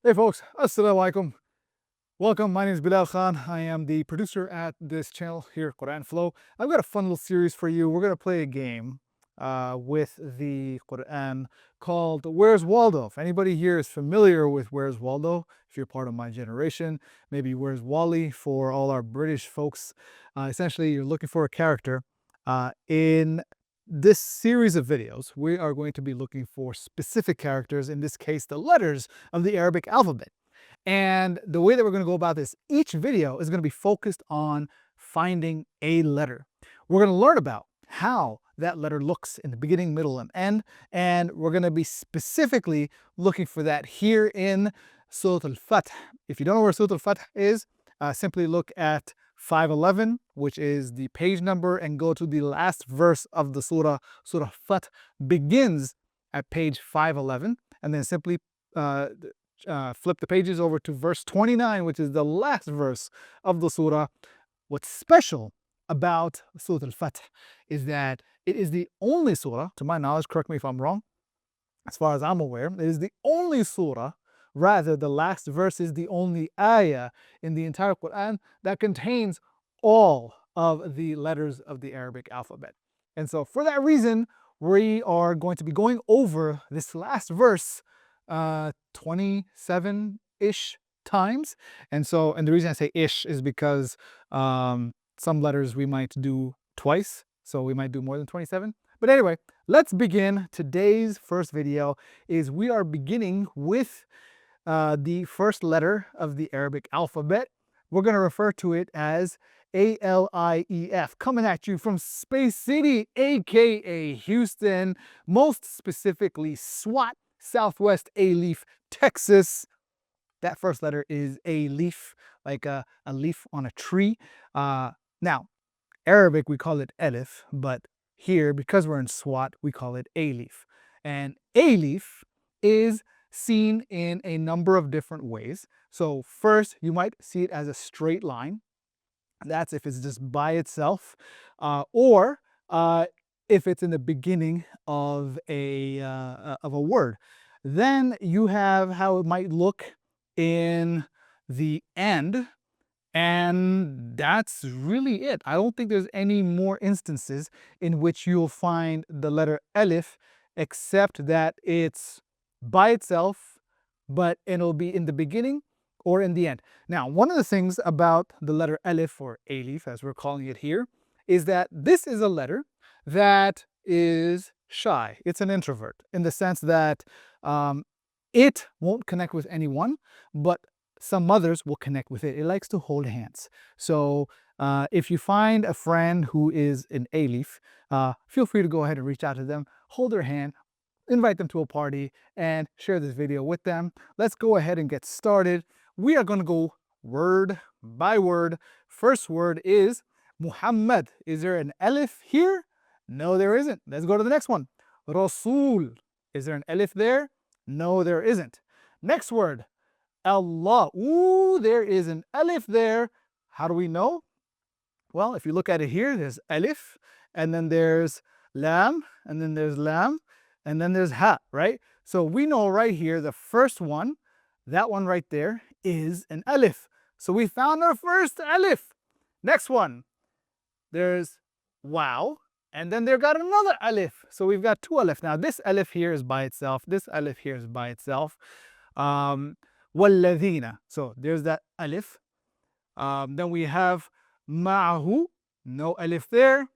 Hey folks, Assalamu alaikum. Welcome, my name is Bilal Khan. I am the producer at this channel here, Quran Flow. I've got a fun little series for you. We're going to play a game with the Quran called Where's Waldo? If anybody here is familiar with Where's Waldo, if you're part of my generation, maybe Where's Wally for all our British folks. Essentially, you're looking for a character. In this series of videos, we are going to be looking for specific characters, in this case, the letters of the Arabic alphabet. And the way that we're going to go about this, each video is going to be focused on finding a letter. We're going to learn about how that letter looks in the beginning, middle, and end. And we're going to be specifically looking for that here in Surah Al-Fath. If you don't know where Surah Al-Fath is, simply look at 511, which is the page number, and go to the last verse of the surah. Surah Al-Fath begins at page 511, and then simply flip the pages over to verse 29, which is the last verse of the surah. What's special about Surah Al-Fath is that it is the only surah, to my knowledge, correct me if I'm wrong, as far as I'm aware, it is the only surah, rather the last verse is the only ayah in the entire Quran that contains all of the letters of the Arabic alphabet. And so for that reason, we are going to be going over this last verse 27-ish times. And the reason I say ish is because some letters we might do twice, so we might do more than 27. But anyway, let's begin. Today's first video is we are beginning with the first letter of the Arabic alphabet. We're going to refer to it as Alif, coming at you from Space City, aka Houston, most specifically SWAT, Southwest Alif, Texas. That first letter is Alif, like a leaf on a tree. Now, Arabic, we call it Alif, but here, because we're in SWAT, we call it Alif. And Alif is seen in a number of different ways. So first, you might see it as a straight line. That's if it's just by itself, or if it's in the beginning of a word. Then you have how it might look in the end, and that's really it. I don't think there's any more instances in which you'll find the letter Alif, except that it's by itself, but it'll be in the beginning or in the end. Now, one of the things about the letter Alif, or Alif as we're calling it here, is that this is a letter that is shy. It's an introvert in the sense that it won't connect with anyone, but some others will connect with it. It likes to hold hands. So if you find a friend who is an Alif, feel free to go ahead and reach out to them, hold their hand, invite them to a party, and share this video with them. Let's go ahead and get started. We are going to go word by word. First word is Muhammad. Is there an Alif here? No, there isn't. Let's go to the next one. Rasul. Is there an Alif there? No, there isn't. Next word, Allah. Ooh, there is an Alif there. How do we know? Well, if you look at it here, there's Alif, and then there's Lam, and then there's Lam, and then there's Ha, right? So we know right here, the first one, that one right there, is an Alif. So we found our first Alif. Next one, there's Wow, and then there got another Alif. So we've got two Alif. Now this Alif here is by itself. This Alif here is by itself. Walladhina. So there's that Alif. Then we have Ma'ahu. No Alif there.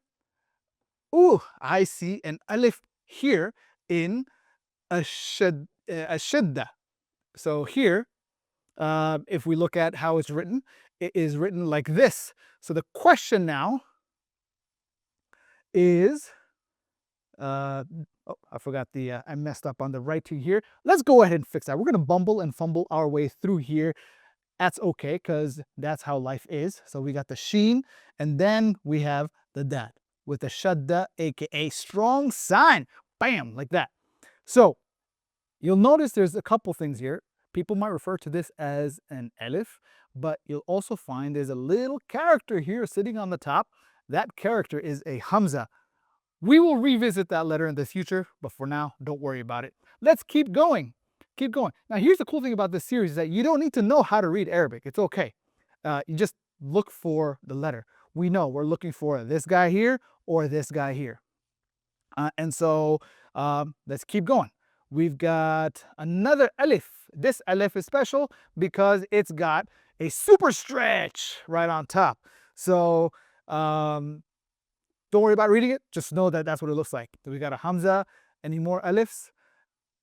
Ooh, I see an Alif here in Ashadda. So here, if we look at how it's written, it is written like this. So the question now is, oh, I forgot I messed up on the right to here. Let's go ahead and fix that. We're going to bumble and fumble our way through here. That's okay, because that's how life is. So we got the sheen, and then we have the dad with the shadda, aka strong sign. Bam, like that. So you'll notice there's a couple things here. People might refer to this as an Alif, but you'll also find there's a little character here sitting on the top. That character is a Hamza. We will revisit that letter in the future, but for now, don't worry about it. Let's keep going. Keep going. Now, here's the cool thing about this series is that you don't need to know how to read Arabic. It's okay. You just look for the letter. We know we're looking for this guy here or this guy here. And so let's keep going. We've got another Alif. This Alif is special because it's got a super stretch right on top. So don't worry about reading it. Just know that that's what it looks like. We got a Hamza. Any more Alifs?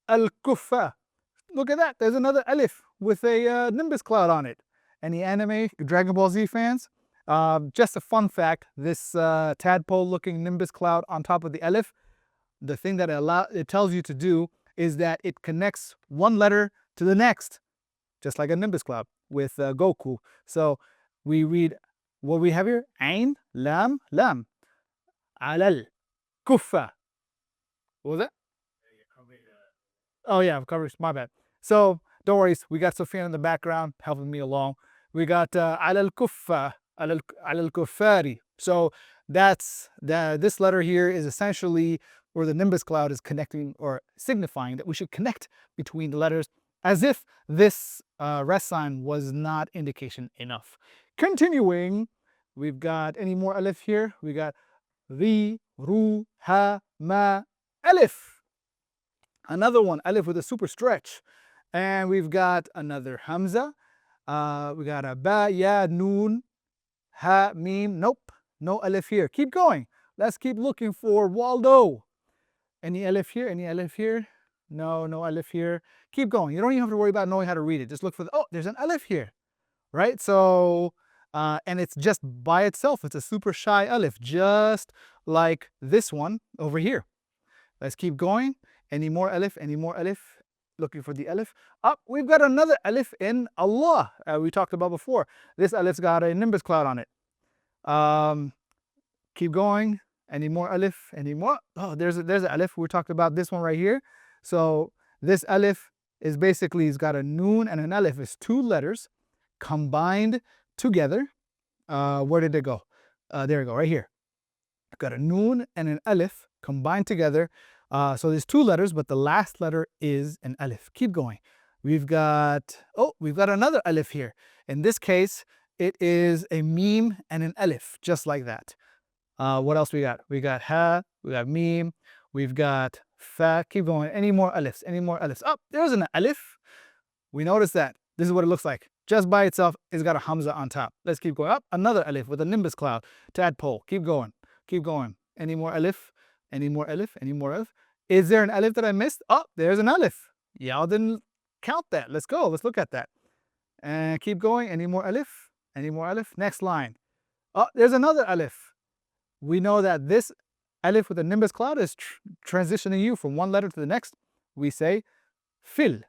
Al-Kufa. Look at that. There's another Alif with a nimbus cloud on it. Any anime Dragon Ball Z fans? Just a fun fact, this tadpole looking nimbus cloud on top of the Alif, the thing that it tells you to do is that it connects one letter to the next, just like a nimbus cloud with Goku. So we read what we have here, Ain, Lam, Lam, Alal, Kufa. What was that? Oh yeah, coverage, my bad. So don't worry, we got Sofian in the background helping me along. We got Alal Kufa, Alal Kufari. So this letter here is essentially where the nimbus cloud is connecting or signifying that we should connect between the letters, as if this rest sign was not indication enough. Continuing, we've got any more Alif here? We got Ri, Ru, Ha, Ma, Alif. Another one, Alif with a super stretch. And we've got another Hamza. We got a Ba, Ya, Noon, Ha, Mim. Nope, no Alif here. Keep going. Let's keep looking for Waldo. Any Alif here? Any Alif here? No, no Alif here. Keep going. You don't even have to worry about knowing how to read it. Just look for oh, there's an Alif here, right? So, and it's just by itself. It's a super shy Alif, just like this one over here. Let's keep going. Any more Alif? Any more Alif? Looking for the Alif. We've got another Alif in Allah. We talked about before. This Alif's got a nimbus cloud on it. Keep going. Any more Alif? Any more? Oh, there's an Alif. We talked about this one right here. So this Alif is basically, it's got a Noon and an Alif. It's two letters combined together. Where did they go? There we go, right here. I've got a Noon and an Alif combined together. So there's two letters, but the last letter is an Alif. Keep going. We've got another Alif here. In this case, it is a Meme and an Alif, just like that. What else we got? We got Ha, we got Meme, we've got Fa. Keep going. Any more Alifs? Any more Alifs? There's an Alif. We notice that. This is what it looks like. Just by itself, it's got a Hamza on top. Let's keep going. Another Alif with a nimbus cloud. Tadpole. Keep going. Keep going. Any more Alif? Any more Alif? Any more Alif? Is there an Alif that I missed? There's an Alif. Y'all didn't count that. Let's go. Let's look at that. And keep going. Any more Alif? Any more Alif? Next line. There's another Alif. We know that this Alif with a nimbus cloud is transitioning you from one letter to the next. We say Fil.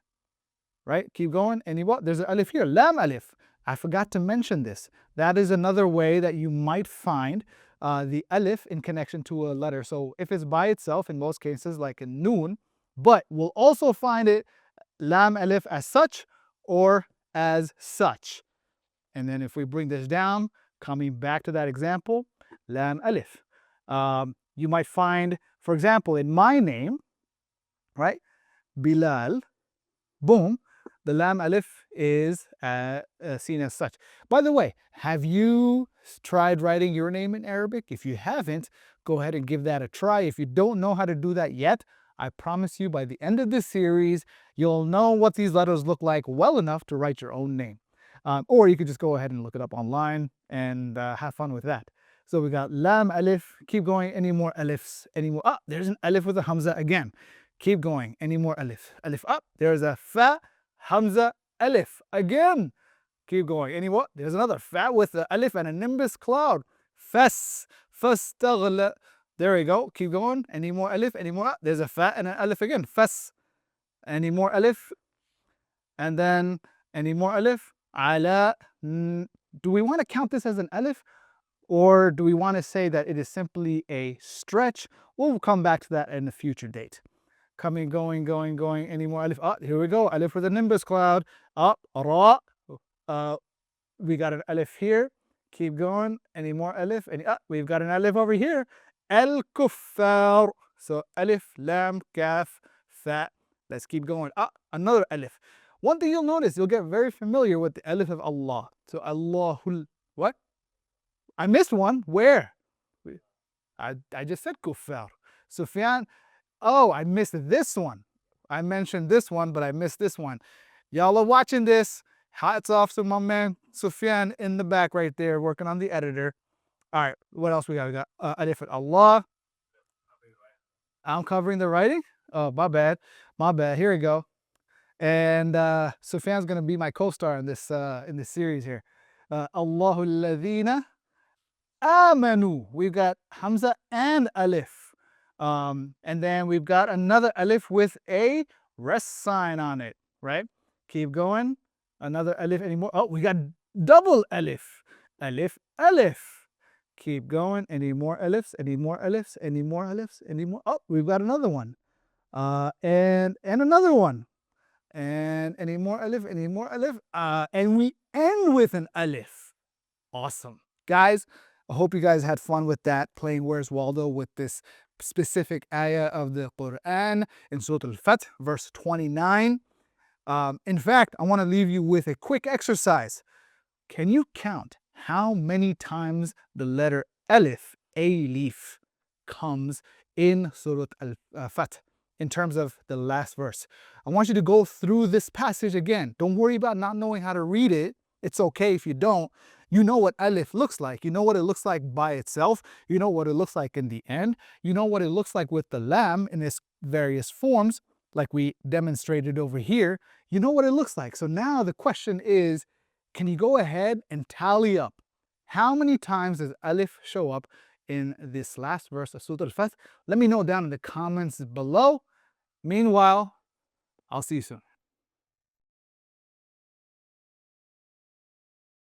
Right? Keep going. Any what? There's an Alif here. Lam Alif. I forgot to mention this. That is another way that you might find the Alif in connection to a letter. So if it's by itself, in most cases, like a Noon, but we'll also find it Lam Alif as such or as such. And then if we bring this down, coming back to that example, Lam Alif. You might find, for example, in my name, right, Bilal, boom, the Lam Alif is seen as such. By the way, have you tried writing your name in Arabic? If you haven't, go ahead and give that a try. If you don't know how to do that yet, I promise you by the end of this series, you'll know what these letters look like well enough to write your own name. Or you could just go ahead and look it up online and have fun with that. So we got Lam Alif. Keep going. Any more Alifs? Any more? There's an Alif with a Hamza again. Keep going. Any more Alif? Alif up. There's a Fa, Hamza, Alif again. Keep going. Any what? There's another Fa with the Alif and a nimbus cloud. Fas, Fastaghla. There we go. Keep going. Any more Alif? Any more? There's a Fa and an Alif again. Fas. Any more Alif? And then any more Alif? Ala. Do we want to count this as an Alif? Or do we want to say that it is simply a stretch? We'll come back to that in a future date. Coming, going, going, going. Any more Alif? Here we go. Alif with a nimbus cloud. Ra. We got an Alif here. Keep going. Any more Alif? We've got an Alif over here. Al-Kuffar. So Alif, Lam, Kaf, Fa. Let's keep going. another alif. One thing you'll notice, you'll get very familiar with the alif of Allah. So Allahul, what? I missed one. Where? I just said kuffar. Sufyan, oh, I missed this one. I mentioned this one, but I missed this one. Y'all are watching this. Hats off to my man Sufyan in the back right there, working on the editor. All right, what else we got? We got alif at Allah. I'm covering the writing. Oh, my bad. My bad. Here we go. And Sufyan's gonna be my co-star in this series here. Allahul ladhina amanu. We've got Hamza and Alif. And then we've got another Alif with a rest sign on it, right? Keep going. Another Alif anymore. Oh, we got double Alif. Alif, Alif. Keep going. Any more Alifs? Any more Alifs? Any more Alifs? Any more? Oh, we've got another one. And another one. And any more Alif? Any more Alif? And we end with an Alif. Awesome. Guys, I hope you guys had fun with that, playing Where's Waldo with this specific ayah of the Quran in Surah Al-Fath, verse 29. In fact, I want to leave you with a quick exercise. Can you count how many times the letter Alif, Alif, comes in Surah Al-Fath in terms of the last verse? I want you to go through this passage again. Don't worry about not knowing how to read it. It's okay if you don't. You know what Alif looks like. You know what it looks like by itself. You know what it looks like in the end. You know what it looks like with the lam in its various forms, like we demonstrated over here. You know what it looks like. So now the question is, can you go ahead and tally up how many times does Alif show up in this last verse of Surah Al-Fath? Let me know down in the comments below. Meanwhile, I'll see you soon.